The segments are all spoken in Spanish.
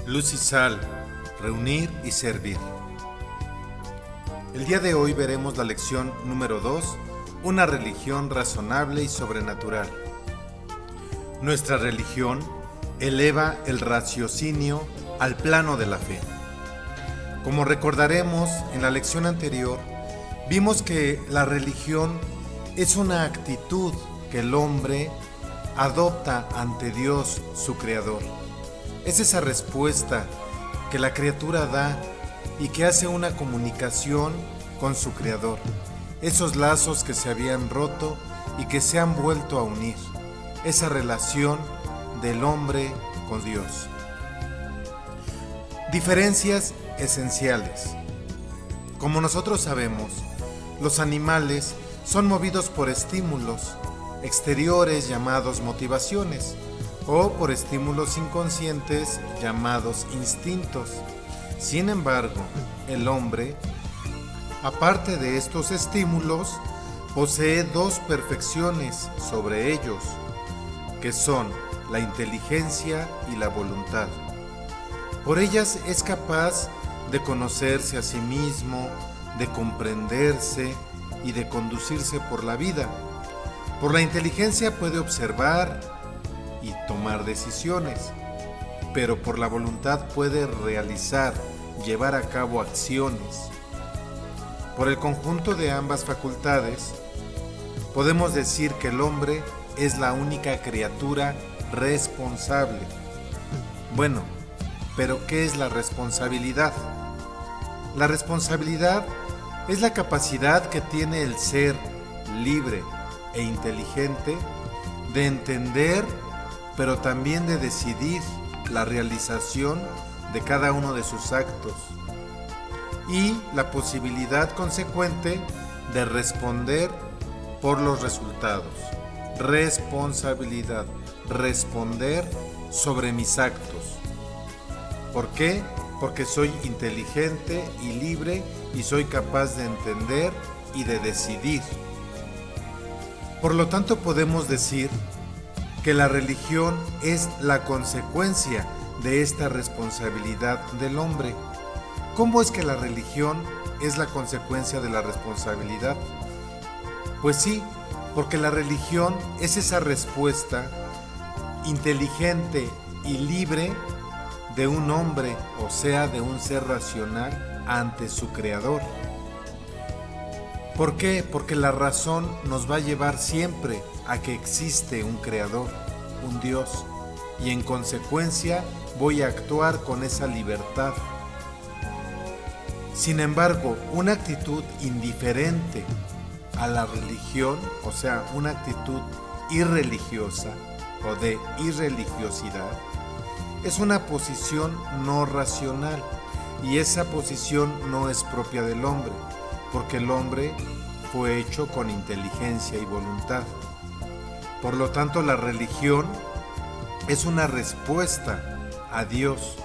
Luz y sal, reunir y servir. El día de hoy veremos la lección número 2, una religión razonable y sobrenatural. Nuestra religión eleva el raciocinio al plano de la fe. Como recordaremos en la lección anterior, vimos que la religión es una actitud que el hombre adopta ante Dios, su Creador. Es esa respuesta que la criatura da y que hace una comunicación con su Creador. Esos lazos que se habían roto y que se han vuelto a unir. Esa relación del hombre con Dios. Diferencias esenciales. Como nosotros sabemos, los animales son movidos por estímulos exteriores llamados motivaciones o por estímulos inconscientes llamados instintos. Sin embargo, el hombre, aparte de estos estímulos, posee dos perfecciones sobre ellos, que son la inteligencia y la voluntad. Por ellas es capaz de conocerse a sí mismo, de comprenderse y de conducirse por la vida. Por la inteligencia puede observar y tomar decisiones, pero por la voluntad puede realizar, llevar a cabo acciones. Por el conjunto de ambas facultades, podemos decir que el hombre es la única criatura responsable. Bueno, pero ¿qué es la responsabilidad? La responsabilidad es la capacidad que tiene el ser libre e inteligente de entender, pero también de decidir la realización de cada uno de sus actos y la posibilidad consecuente de responder por los resultados. Responsabilidad, responder sobre mis actos. ¿Por qué? Porque soy inteligente y libre y soy capaz de entender y de decidir. Por lo tanto, podemos decir que la religión es la consecuencia de esta responsabilidad del hombre. ¿Cómo es que la religión es la consecuencia de la responsabilidad? Pues sí, porque la religión es esa respuesta inteligente y libre de un hombre, o sea, de un ser racional ante su Creador. ¿Por qué? Porque la razón nos va a llevar siempre a que existe un Creador, un Dios, y en consecuencia voy a actuar con esa libertad. Sin embargo, una actitud indiferente a la religión, o sea, una actitud irreligiosa o de irreligiosidad, es una posición no racional y esa posición no es propia del hombre, porque el hombre fue hecho con inteligencia y voluntad. Por lo tanto, la religión es una respuesta a Dios,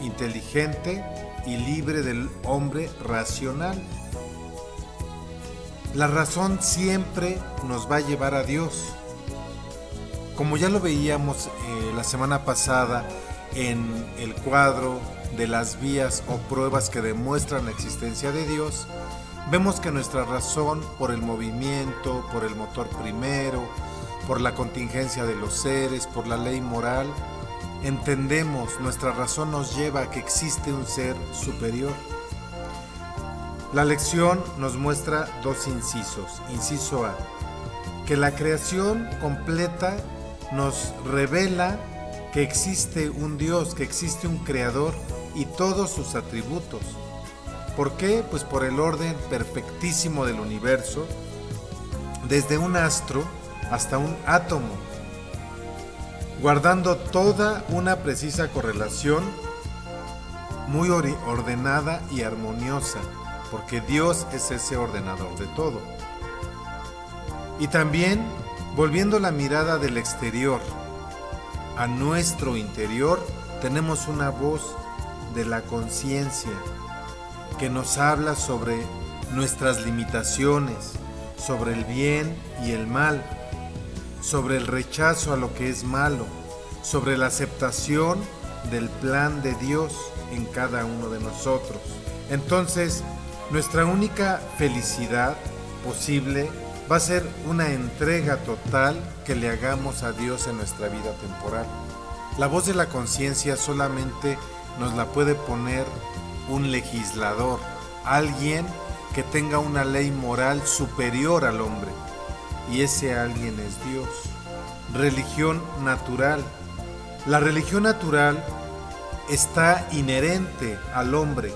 inteligente y libre del hombre racional. La razón siempre nos va a llevar a Dios. Como ya lo veíamos la semana pasada en el cuadro de las vías o pruebas que demuestran la existencia de Dios, vemos que nuestra razón, por el movimiento, por el motor primero, por la contingencia de los seres, por la ley moral, entendemos, nuestra razón nos lleva a que existe un ser superior. La lección nos muestra dos incisos. Inciso A, que la creación completa nos revela que existe un Dios, que existe un Creador y todos sus atributos. ¿Por qué? Pues por el orden perfectísimo del universo, desde un astro hasta un átomo, guardando toda una precisa correlación muy ordenada y armoniosa, porque Dios es ese ordenador de todo. Y también, volviendo la mirada del exterior a nuestro interior, tenemos una voz de la conciencia que nos habla sobre nuestras limitaciones, sobre el bien y el mal, sobre el rechazo a lo que es malo, sobre la aceptación del plan de Dios en cada uno de nosotros. Entonces, nuestra única felicidad posible va a ser una entrega total que le hagamos a Dios en nuestra vida temporal. La voz de la conciencia solamente nos la puede poner un legislador, alguien que tenga una ley moral superior al hombre, y ese alguien es Dios. Religión natural. La religión natural está inherente al hombre.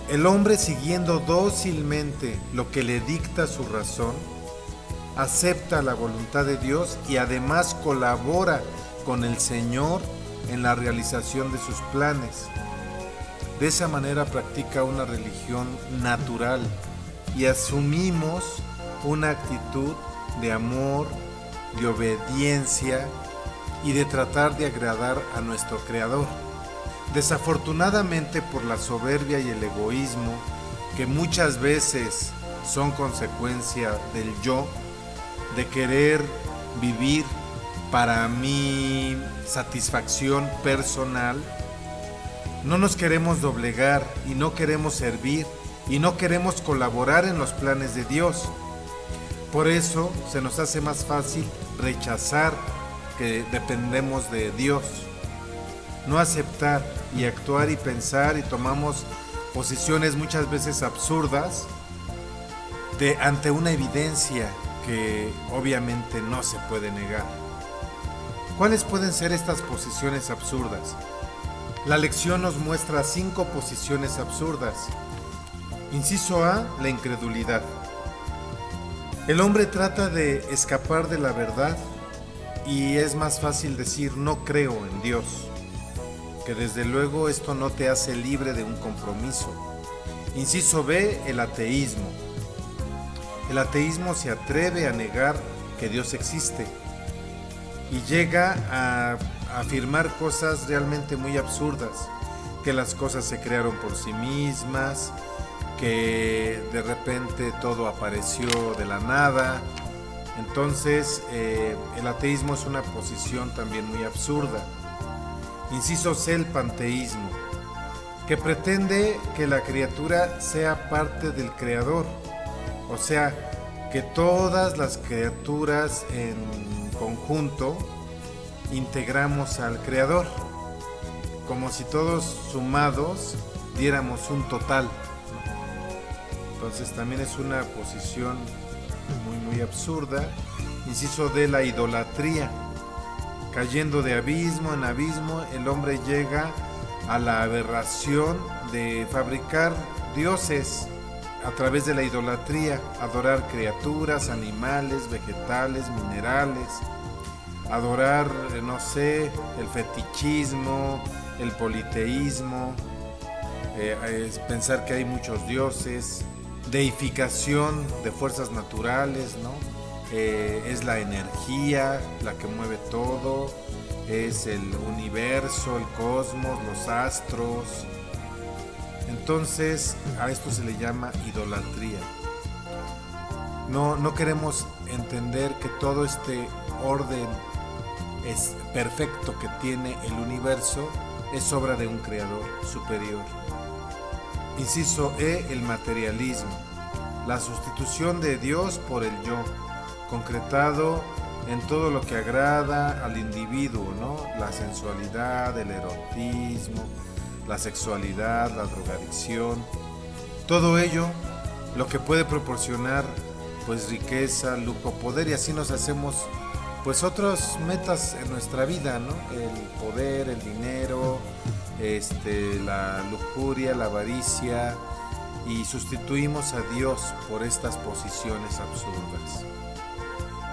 El hombre, siguiendo dócilmente lo que le dicta su razón, acepta la voluntad de Dios y además colabora con el Señor en la realización de sus planes. De esa manera practica una religión natural y asumimos una actitud de amor, de obediencia y de tratar de agradar a nuestro Creador. Desafortunadamente, por la soberbia y el egoísmo, que muchas veces son consecuencia del yo, de querer vivir para mi satisfacción personal, no nos queremos doblegar y no queremos servir y no queremos colaborar en los planes de Dios. Por eso se nos hace más fácil rechazar que dependemos de Dios, no aceptar y actuar y pensar, y tomamos posiciones muchas veces absurdas ante una evidencia que obviamente no se puede negar. ¿Cuáles pueden ser estas posiciones absurdas? La lección nos muestra 5 posiciones absurdas. Inciso A, la incredulidad. El hombre trata de escapar de la verdad y es más fácil decir no creo en Dios, que desde luego esto no te hace libre de un compromiso. Inciso B, el ateísmo. El ateísmo se atreve a negar que Dios existe y llega a afirmar cosas realmente muy absurdas, que las cosas se crearon por sí mismas, que de repente todo apareció de la nada. Entonces, el ateísmo es una posición también muy absurda. Inciso C, el panteísmo, que pretende que la criatura sea parte del Creador, o sea, que todas las criaturas en conjunto integramos al Creador, como si todos sumados diéramos un total. Entonces también es una posición muy absurda. Inciso D, la idolatría. Cayendo de abismo en abismo, el hombre llega a la aberración de fabricar dioses a través de la idolatría, adorar criaturas, animales, vegetales, minerales, adorar, no sé, el fetichismo, el politeísmo, pensar que hay muchos dioses, deificación de fuerzas naturales, ¿no? Es la energía la que mueve todo, es el universo, el cosmos, los astros. Entonces a esto se le llama idolatría. No queremos entender que todo este orden es perfecto que tiene el universo es obra de un creador superior. Inciso E, el materialismo. La sustitución de Dios por el yo, concretado en todo lo que agrada al individuo, ¿no? La sensualidad, el erotismo, la sexualidad, la drogadicción, todo ello lo que puede proporcionar pues riqueza, lujo, poder, y así nos hacemos pues otras metas en nuestra vida, ¿no? El poder, el dinero, la lujuria, la avaricia, y sustituimos a Dios por estas posiciones absurdas.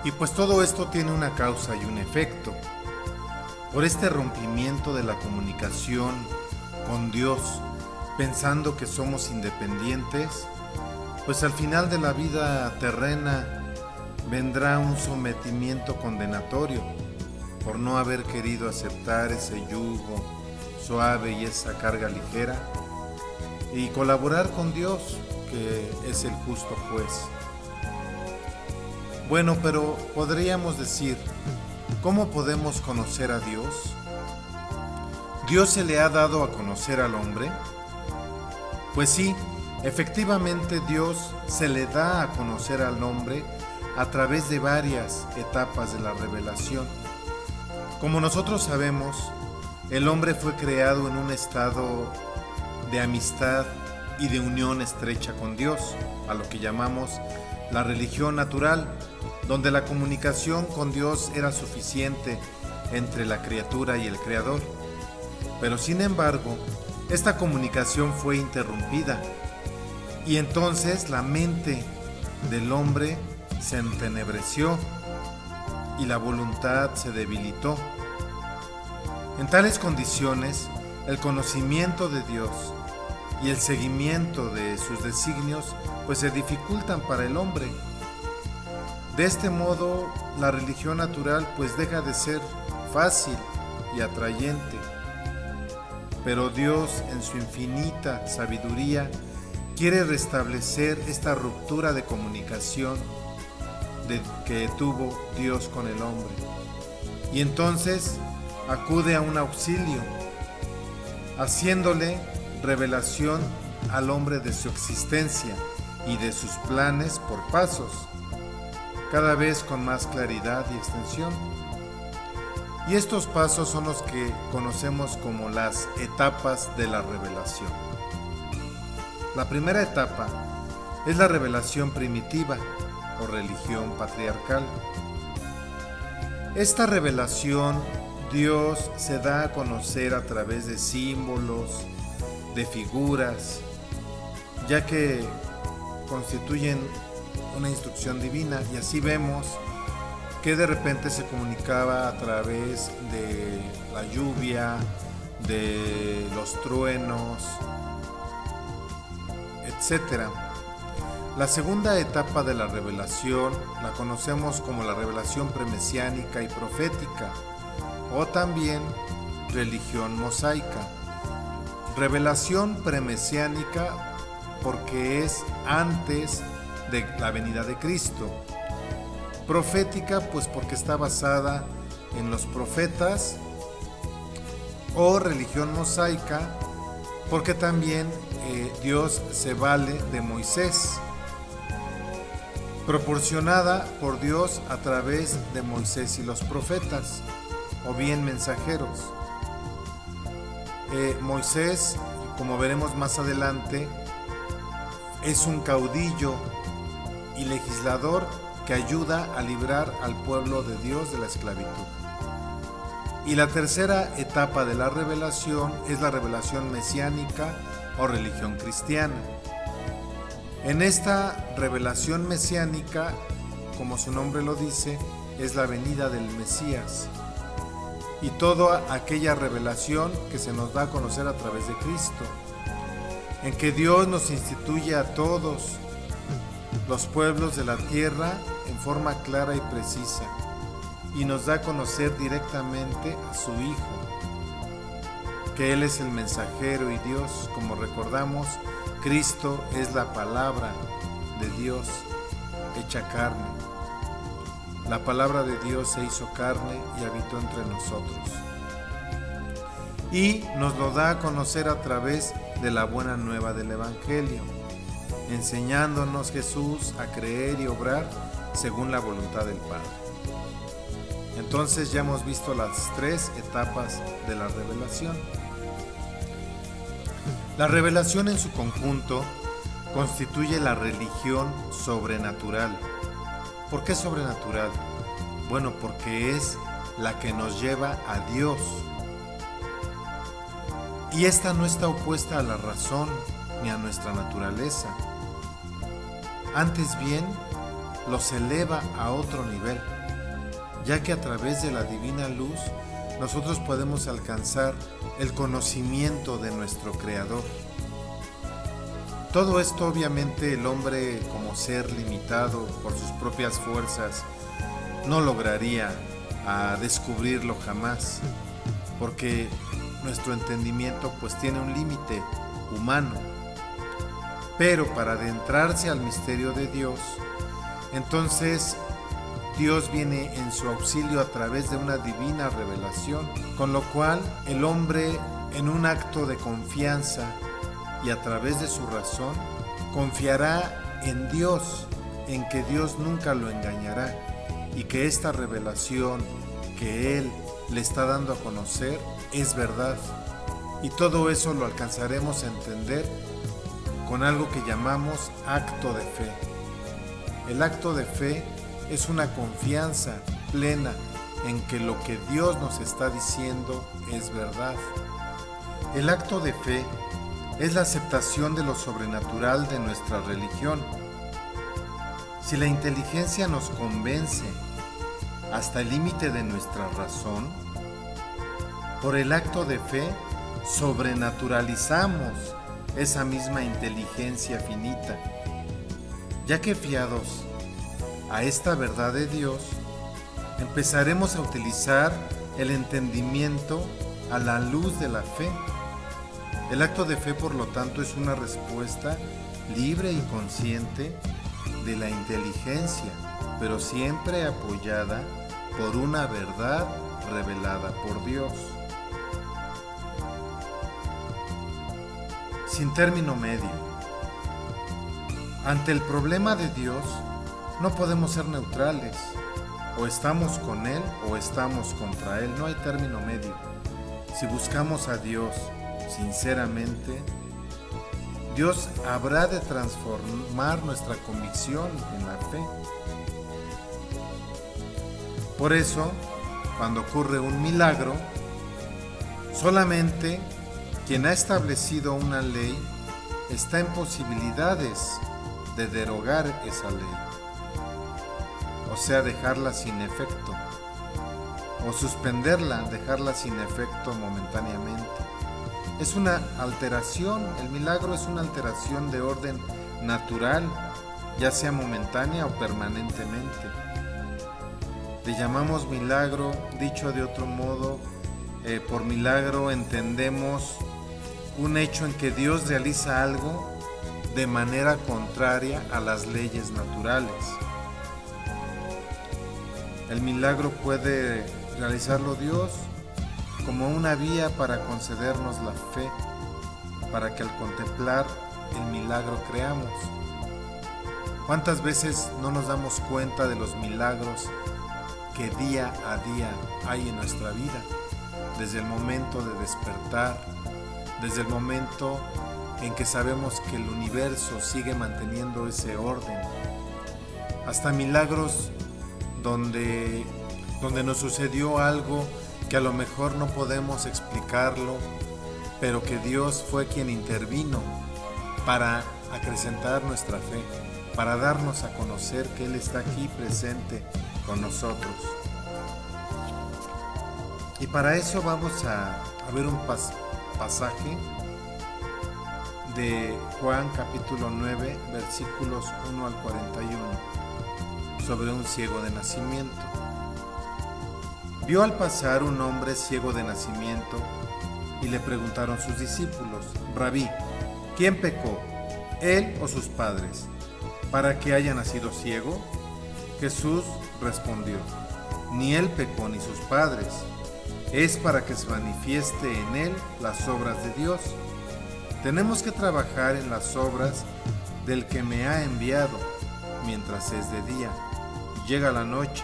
Y pues todo esto tiene una causa y un efecto. Por este rompimiento de la comunicación con Dios, pensando que somos independientes, pues al final de la vida terrena vendrá un sometimiento condenatorio por no haber querido aceptar ese yugo suave y esa carga ligera y colaborar con Dios, que es el justo juez. Bueno, pero podríamos decir, ¿cómo podemos conocer a Dios? ¿Dios se le ha dado a conocer al hombre? Pues sí, efectivamente Dios se le da a conocer al hombre a través de varias etapas de la revelación. Como nosotros sabemos, el hombre fue creado en un estado de amistad y de unión estrecha con Dios, a lo que llamamos la religión natural, donde la comunicación con Dios era suficiente entre la criatura y el Creador. Pero sin embargo, esta comunicación fue interrumpida y entonces la mente del hombre se entenebreció y la voluntad se debilitó. En tales condiciones, el conocimiento de Dios y el seguimiento de sus designios pues se dificultan para el hombre. De este modo, la religión natural pues deja de ser fácil y atrayente. Pero Dios, en su infinita sabiduría, quiere restablecer esta ruptura de comunicación que tuvo Dios con el hombre. Y entonces acude a un auxilio, haciéndole revelación al hombre de su existencia y de sus planes por pasos, cada vez con más claridad y extensión. Y estos pasos son los que conocemos como las etapas de la revelación. La primera etapa es la revelación primitiva o religión patriarcal. Esta revelación Dios se da a conocer a través de símbolos, de figuras, ya que constituyen una instrucción divina, y así vemos que de repente se comunicaba a través de la lluvia, de los truenos, etc. La segunda etapa de la revelación la conocemos como la revelación premesiánica y profética, o también religión mosaica. Revelación premesiánica porque es antes de la venida de Cristo. Profética pues porque está basada en los profetas, o religión mosaica porque también Dios se vale de Moisés, proporcionada por Dios a través de Moisés y los profetas, o bien mensajeros. Moisés, como veremos más adelante, es un caudillo y legislador que ayuda a librar al pueblo de Dios de la esclavitud. Y la tercera etapa de la revelación es la revelación mesiánica o religión cristiana. En esta revelación mesiánica, como su nombre lo dice, es la venida del Mesías y toda aquella revelación que se nos da a conocer a través de Cristo, en que Dios nos instituye a todos los pueblos de la tierra en forma clara y precisa, y nos da a conocer directamente a su Hijo, que Él es el mensajero y Dios. Como recordamos, Cristo es la palabra de Dios hecha carne. La palabra de Dios se hizo carne y habitó entre nosotros. Y nos lo da a conocer a través de la buena nueva del Evangelio, enseñándonos Jesús a creer y obrar según la voluntad del Padre. Entonces ya hemos visto las tres etapas de la revelación. La revelación en su conjunto constituye la religión sobrenatural. ¿Por qué sobrenatural? Bueno, porque es la que nos lleva a Dios. Y esta no está opuesta a la razón ni a nuestra naturaleza. Antes bien, los eleva a otro nivel, ya que a través de la divina luz nosotros podemos alcanzar el conocimiento de nuestro Creador. Todo esto obviamente el hombre, como ser limitado por sus propias fuerzas, no lograría descubrirlo jamás, porque nuestro entendimiento pues tiene un límite humano. Pero para adentrarse al misterio de Dios, entonces Dios viene en su auxilio a través de una divina revelación, con lo cual el hombre, en un acto de confianza y a través de su razón, confiará en Dios, en que Dios nunca lo engañará y que esta revelación que Él le está dando a conocer es verdad. Y todo eso lo alcanzaremos a entender con algo que llamamos acto de fe. El acto de fe es una confianza plena en que lo que Dios nos está diciendo es verdad. El acto de fe es la aceptación de lo sobrenatural de nuestra religión. Si la inteligencia nos convence hasta el límite de nuestra razón, por el acto de fe sobrenaturalizamos esa misma inteligencia finita, ya que fiados a esta verdad de Dios, empezaremos a utilizar el entendimiento a la luz de la fe. El acto de fe, por lo tanto, es una respuesta libre y consciente de la inteligencia, pero siempre apoyada por una verdad revelada por Dios. Sin término medio. Ante el problema de Dios, no podemos ser neutrales. O estamos con Él o estamos contra Él. No hay término medio. Si buscamos a Dios sinceramente, Dios habrá de transformar nuestra convicción en la fe. Por eso, cuando ocurre un milagro, solamente quien ha establecido una ley está en posibilidades de derogar esa ley, o sea, dejarla sin efecto, o suspenderla, dejarla sin efecto momentáneamente. Es una alteración, el milagro es una alteración de orden natural, ya sea momentánea o permanentemente. Le llamamos milagro, dicho de otro modo, por milagro entendemos un hecho en que Dios realiza algo de manera contraria a las leyes naturales. El milagro puede realizarlo Dios como una vía para concedernos la fe, para que al contemplar el milagro creamos. ¿Cuántas veces no nos damos cuenta de los milagros que día a día hay en nuestra vida? Desde el momento de despertar, desde el momento en que sabemos que el universo sigue manteniendo ese orden, hasta milagros donde nos sucedió algo que a lo mejor no podemos explicarlo, pero que Dios fue quien intervino para acrecentar nuestra fe, para darnos a conocer que Él está aquí presente con nosotros. Y para eso vamos a ver un pasaje de Juan capítulo 9, versículos 1 al 41, sobre un ciego de nacimiento. Vio al pasar un hombre ciego de nacimiento y le preguntaron sus discípulos: Rabí, ¿quién pecó, él o sus padres, para que haya nacido ciego? Jesús respondió: ni él pecó ni sus padres, es para que se manifieste en él las obras de Dios. Tenemos que trabajar en las obras del que me ha enviado mientras es de día. Llega la noche,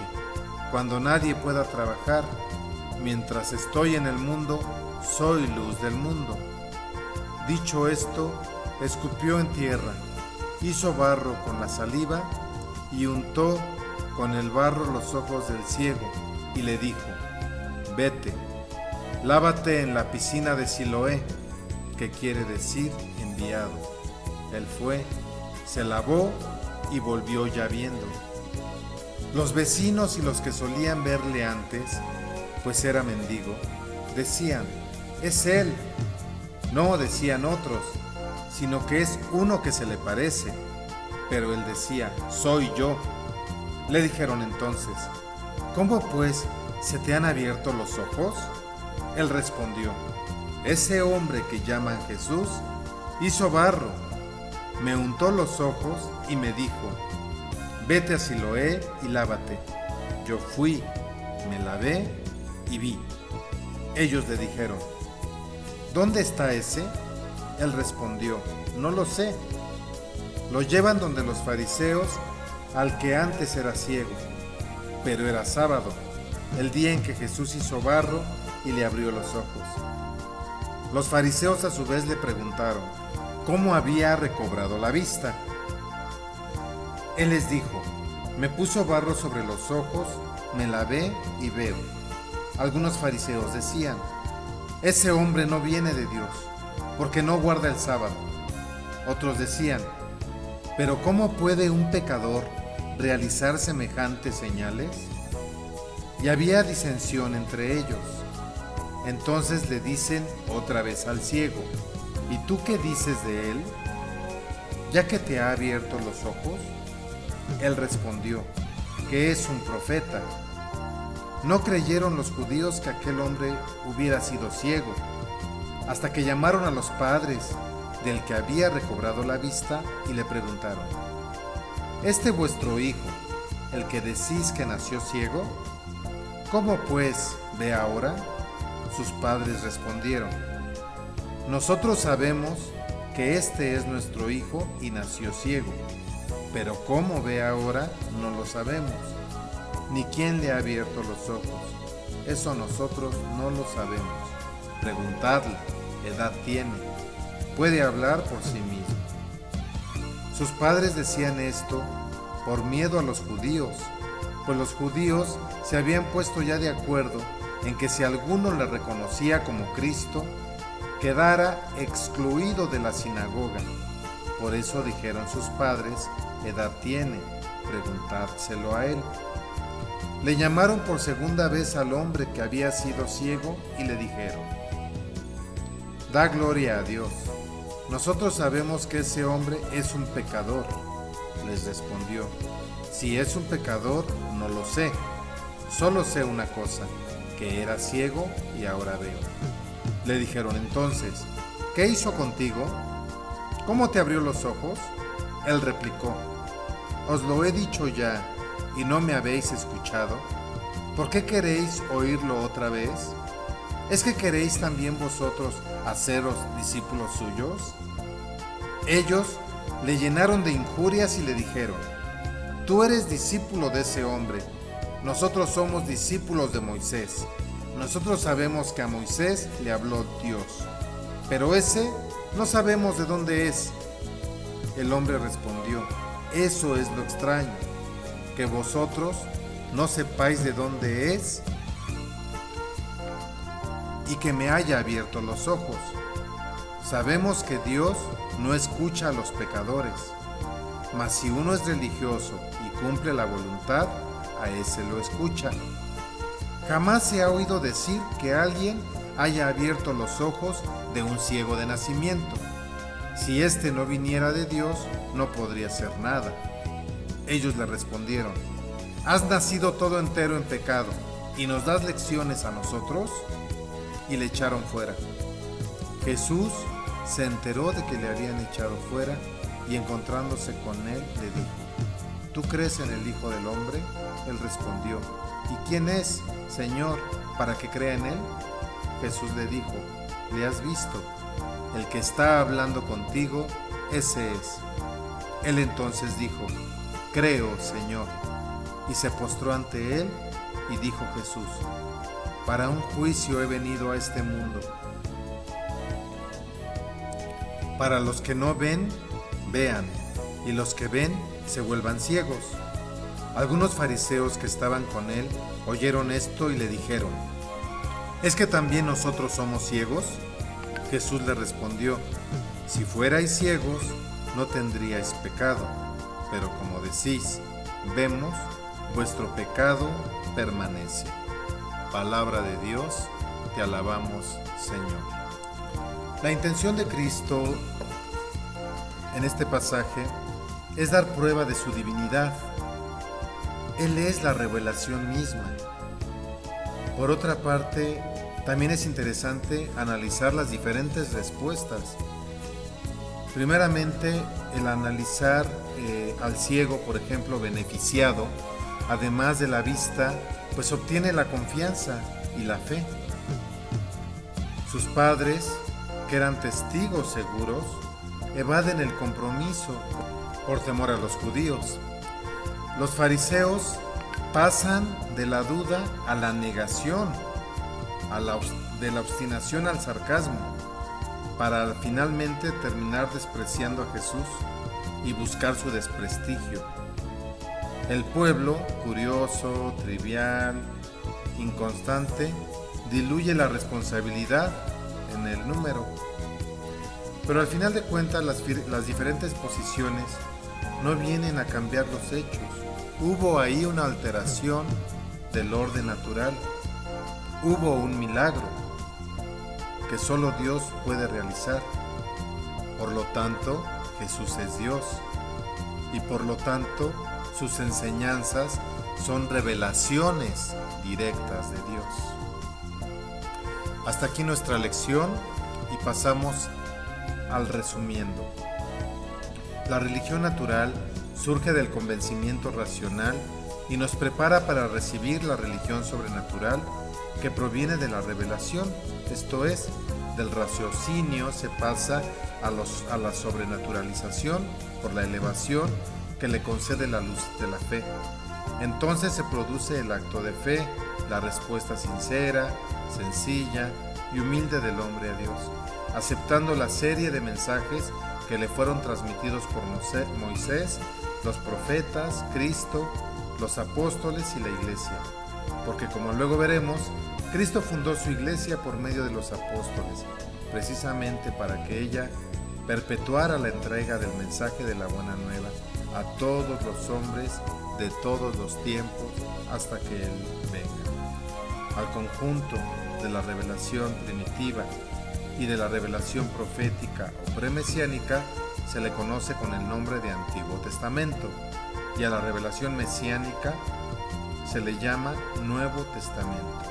cuando nadie pueda trabajar. Mientras estoy en el mundo, soy luz del mundo. Dicho esto, escupió en tierra, hizo barro con la saliva y untó con el barro los ojos del ciego y le dijo: vete, lávate en la piscina de Siloé, que quiere decir enviado. Él fue, se lavó y volvió ya viendo. Los vecinos y los que solían verle antes, pues era mendigo, decían: es él. No, decían otros, sino que es uno que se le parece. Pero él decía: soy yo. Le dijeron entonces: ¿cómo pues se te han abierto los ojos? Él respondió: ese hombre que llaman Jesús hizo barro, me untó los ojos y me dijo: vete a Siloé y lávate. Yo fui, me lavé y vi. Ellos le dijeron: ¿dónde está ese? Él respondió: no lo sé. Lo llevan donde los fariseos, al que antes era ciego. Pero era sábado, el día en que Jesús hizo barro y le abrió los ojos. Los fariseos a su vez le preguntaron cómo había recobrado la vista. Él les dijo: me puso barro sobre los ojos, me lavé y veo. Algunos fariseos decían: ese hombre no viene de Dios, porque no guarda el sábado. Otros decían: pero ¿cómo puede un pecador realizar semejantes señales? Y había disensión entre ellos. Entonces le dicen otra vez al ciego: ¿y tú qué dices de él? ¿Ya que te ha abierto los ojos? Él respondió que es un profeta. No creyeron los judíos que aquel hombre hubiera sido ciego, hasta que llamaron a los padres del que había recobrado la vista y le preguntaron: ¿este vuestro hijo, el que decís que nació ciego? ¿Cómo pues ve ahora? Sus padres respondieron: nosotros sabemos que este es nuestro hijo y nació ciego, pero cómo ve ahora no lo sabemos, ni quién le ha abierto los ojos. Eso nosotros no lo sabemos. Preguntadle, edad tiene, puede hablar por sí mismo. Sus padres decían esto por miedo a los judíos, pues los judíos se habían puesto ya de acuerdo en que si alguno le reconocía como Cristo, quedara excluido de la sinagoga. Por eso dijeron sus padres: edad tiene, preguntádselo a él. Le llamaron por segunda vez al hombre que había sido ciego y le dijeron: da gloria a Dios. Nosotros sabemos que ese hombre es un pecador. Les respondió: si es un pecador, no lo sé. Solo sé una cosa, que era ciego y ahora veo. Le dijeron entonces: ¿qué hizo contigo? ¿Cómo te abrió los ojos? Él replicó: os lo he dicho ya, y no me habéis escuchado. ¿Por qué queréis oírlo otra vez? ¿Es que queréis también vosotros haceros discípulos suyos? Ellos le llenaron de injurias y le dijeron: tú eres discípulo de ese hombre, nosotros somos discípulos de Moisés. Nosotros sabemos que a Moisés le habló Dios, pero ese no sabemos de dónde es. El hombre respondió: eso es lo extraño, que vosotros no sepáis de dónde es y que me haya abierto los ojos. Sabemos que Dios no escucha a los pecadores, mas si uno es religioso y cumple la voluntad, a ese lo escucha. Jamás se ha oído decir que alguien haya abierto los ojos de un ciego de nacimiento. Si éste no viniera de Dios, no podría hacer nada. Ellos le respondieron: ¿has nacido todo entero en pecado y nos das lecciones a nosotros? Y le echaron fuera. Jesús se enteró de que le habían echado fuera y encontrándose con él le dijo: ¿tú crees en el Hijo del Hombre? Él respondió: ¿y quién es, Señor, para que crea en él? Jesús le dijo: le has visto, el que está hablando contigo, ese es. Él entonces dijo: creo, Señor. Y se postró ante él y dijo Jesús: para un juicio he venido a este mundo, para los que no ven, vean, y los que ven se vuelvan ciegos. Algunos fariseos que estaban con él oyeron esto y le dijeron: ¿es que también nosotros somos ciegos? Jesús le respondió: si fuerais ciegos, no tendríais pecado, pero como decís, vemos, vuestro pecado permanece. Palabra de Dios, te alabamos, Señor. La intención de Cristo en este pasaje es dar prueba de su divinidad. Él es la revelación misma. Por otra parte, también es interesante analizar las diferentes respuestas. Primeramente, el analizar al ciego, por ejemplo, beneficiado, Además de la vista, pues obtiene la confianza y la fe. Sus padres, que eran testigos seguros, evaden el compromiso por temor a los judíos. Los fariseos pasan de la duda a la negación, de la obstinación al sarcasmo, para finalmente terminar despreciando a Jesús y buscar su desprestigio. El pueblo, curioso, trivial, inconstante, diluye la responsabilidad en el número. Pero al final de cuentas las diferentes posiciones no vienen a cambiar los hechos. Hubo ahí una alteración del orden natural. Hubo un milagro que solo Dios puede realizar. Por lo tanto, Jesús es Dios. Y por lo tanto, sus enseñanzas son revelaciones directas de Dios. Hasta aquí nuestra lección y pasamos al resumiendo. La religión natural surge del convencimiento racional y nos prepara para recibir la religión sobrenatural que proviene de la revelación, esto es, del raciocinio se pasa a la sobrenaturalización por la elevación que le concede la luz de la fe. Entonces se produce el acto de fe, la respuesta sincera, sencilla y humilde del hombre a Dios, aceptando la serie de mensajes que le fueron transmitidos por Moisés, los profetas, Cristo, los apóstoles y la iglesia. Porque como luego veremos, Cristo fundó su iglesia por medio de los apóstoles, precisamente para que ella perpetuara la entrega del mensaje de la buena nueva a todos los hombres de todos los tiempos hasta que Él venga. Al conjunto de la revelación primitiva y de la revelación profética o premesiánica se le conoce con el nombre de Antiguo Testamento, y a la revelación mesiánica se le llama Nuevo Testamento.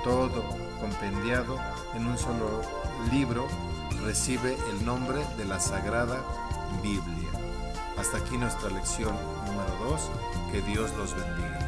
Todo compendiado en un solo libro recibe el nombre de la Sagrada Biblia. Hasta aquí nuestra lección número 2. Que Dios los bendiga.